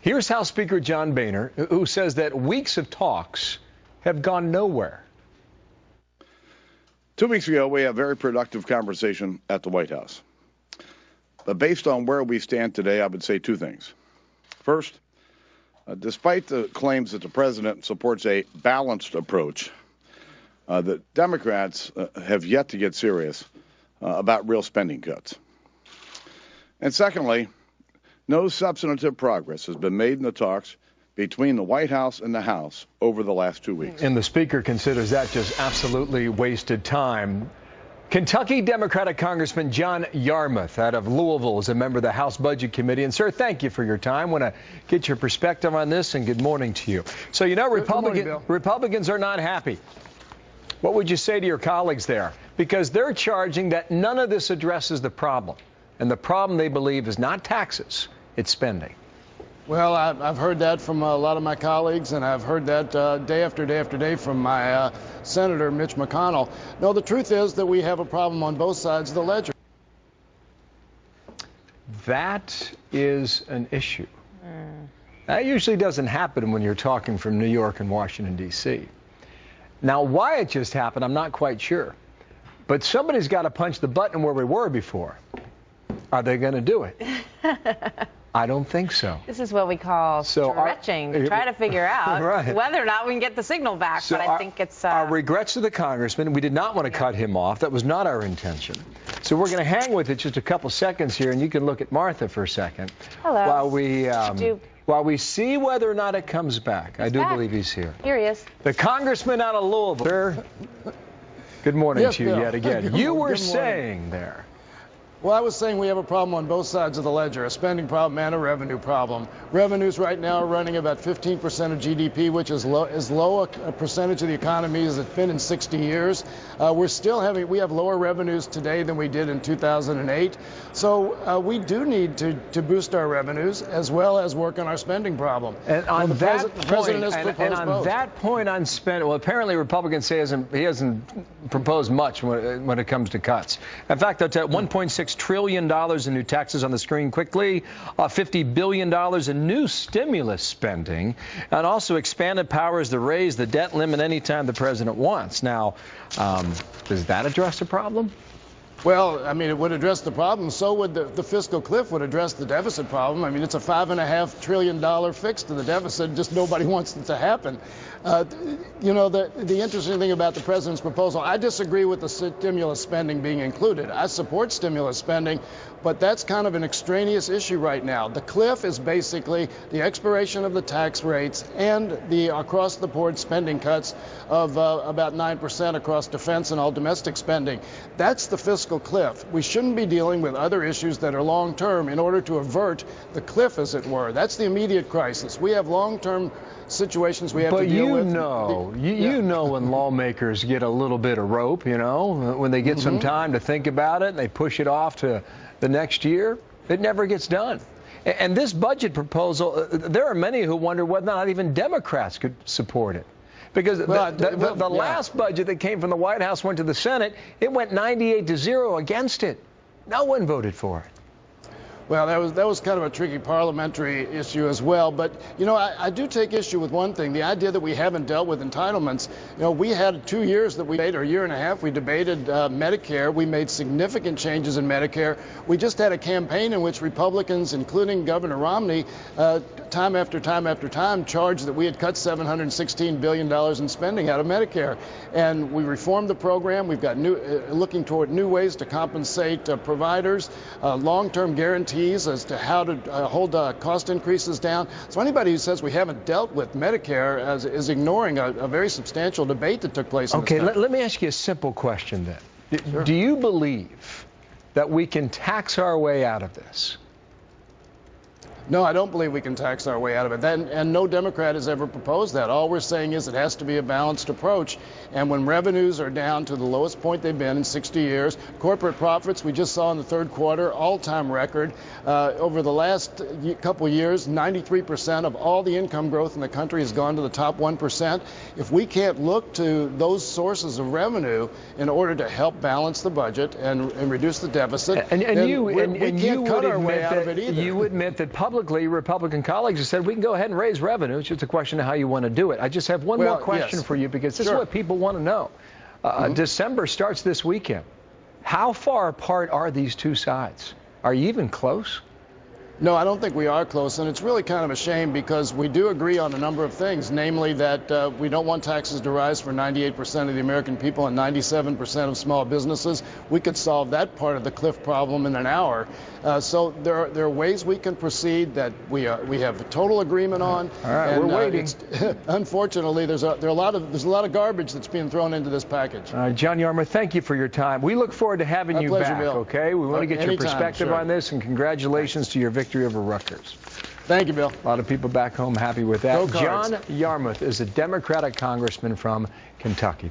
Here's House Speaker John Boehner, who says that weeks of talks have gone nowhere. 2 weeks ago, we had a very productive conversation at the White House. But based on where we stand today, I would say two things. First, despite the claims that the president supports a balanced approach, the Democrats have yet to get serious about real spending cuts. And secondly, no substantive progress has been made in the talks between the White House and the House over the last 2 weeks. And the Speaker considers that just absolutely wasted time. Kentucky Democratic Congressman John Yarmuth out of Louisville is a member of the House Budget Committee. And, sir, thank you for your time. I want to get your perspective on this, and good morning to you. So, you know, Republicans are not happy. What would you say to your colleagues there? Because they're charging that none of this addresses the problem. And the problem, they believe, is not taxes, it's spending. Well, I've heard that from a lot of my colleagues, and I've heard that day after day after day from my Senator Mitch McConnell. No, the truth is that we have a problem on both sides of the ledger. That is an issue. That usually doesn't happen when you're talking from New York and Washington, D.C. Now, why it just happened, I'm not quite sure. But somebody's got to punch the button where we were before. Are they going to do it? I don't think so. This is what we call stretching, to try to figure out whether or not we can get the signal back. So but I think it's... Our regrets to the congressman. We did not want to cut him off. That was not our intention. So we're going to hang with it just a couple seconds here, and you can look at Martha for a second. Hello. While we see whether or not it comes back. I do believe he's here. Here he is. The congressman out of Louisville. Sir, good morning to you yet again. You were saying there. Well, I was saying we have a problem on both sides of the ledger, a spending problem and a revenue problem. Revenues right now are running about 15% of GDP, which is low a percentage of the economy as it's been in 60 years. We have lower revenues today than we did in 2008. So we do need to boost our revenues as well as work on our spending problem. And on that point on spending, well, apparently Republicans say he hasn't proposed much when it comes to cuts. In fact, that's at $1.6 trillion in new taxes on the screen quickly, $50 billion in new stimulus spending, and also expanded powers to raise the debt limit anytime the president wants. Now, does that address the problem? Well, I mean, it would address the problem. So would the fiscal cliff would address the deficit problem. I mean, it's a $5.5 trillion fix to the deficit. Just nobody wants it to happen. You know, the interesting thing about the president's proposal, I disagree with the stimulus spending being included. I support stimulus spending, but that's kind of an extraneous issue right now. The cliff is basically the expiration of the tax rates and the across-the-board spending cuts of about 9% across defense and all domestic spending. That's the fiscal cliff. We shouldn't be dealing with other issues that are long-term in order to avert the cliff, as it were. That's the immediate crisis. We have long-term situations we have to deal with. You know when lawmakers get a little bit of rope, you know, when they get some time to think about it and they push it off to the next year, it never gets done. And this budget proposal, there are many who wonder whether or not even Democrats could support it. Because the last budget that came from the White House went to the Senate, it went 98-0 against it. No one voted for it. Well, that was kind of a tricky parliamentary issue as well. But, you know, I do take issue with one thing, the idea that we haven't dealt with entitlements. You know, we had 2 years that we debated, or a year and a half, we debated Medicare. We made significant changes in Medicare. We just had a campaign in which Republicans, including Governor Romney, time after time after time, charged that we had cut $716 billion in spending out of Medicare. And we reformed the program. We've got looking toward new ways to compensate providers, long-term guarantees as to how to hold cost increases down. So anybody who says we haven't dealt with Medicare is ignoring a very substantial debate that took place in this country. Let me ask you a simple question then. Sure. Do you believe that we can tax our way out of this? No, I don't believe we can tax our way out of it. And no Democrat has ever proposed that. All we're saying is it has to be a balanced approach. And when revenues are down to the lowest point they've been in 60 years, corporate profits, we just saw in the third quarter, all-time record. Over the last couple of years, 93% of all the income growth in the country has gone to the top 1%. If we can't look to those sources of revenue in order to help balance the budget and reduce the deficit, then we can't cut our way out of it either. You admit that public publicly, Republican colleagues have said we can go ahead and raise revenue. It's just a question of how you want to do it. I just have one more question for you, because this is what people want to know. December starts this weekend. How far apart are these two sides? Are you even close? No, I don't think we are close, and it's really kind of a shame because we do agree on a number of things, namely that we don't want taxes to rise for 98% of the American people and 97% of small businesses. We could solve that part of the cliff problem in an hour. So there are ways we can proceed that we have a total agreement on. All right, we're waiting. Unfortunately, there's a lot of garbage that's being thrown into this package. John Yarmuth, thank you for your time. We look forward to having you back. Bill. Okay, we want to get your perspective on this, and congratulations to your victory over Rutgers. Thank you, Bill. A lot of people back home happy with that. Go Cards. John Yarmuth is a Democratic congressman from Kentucky.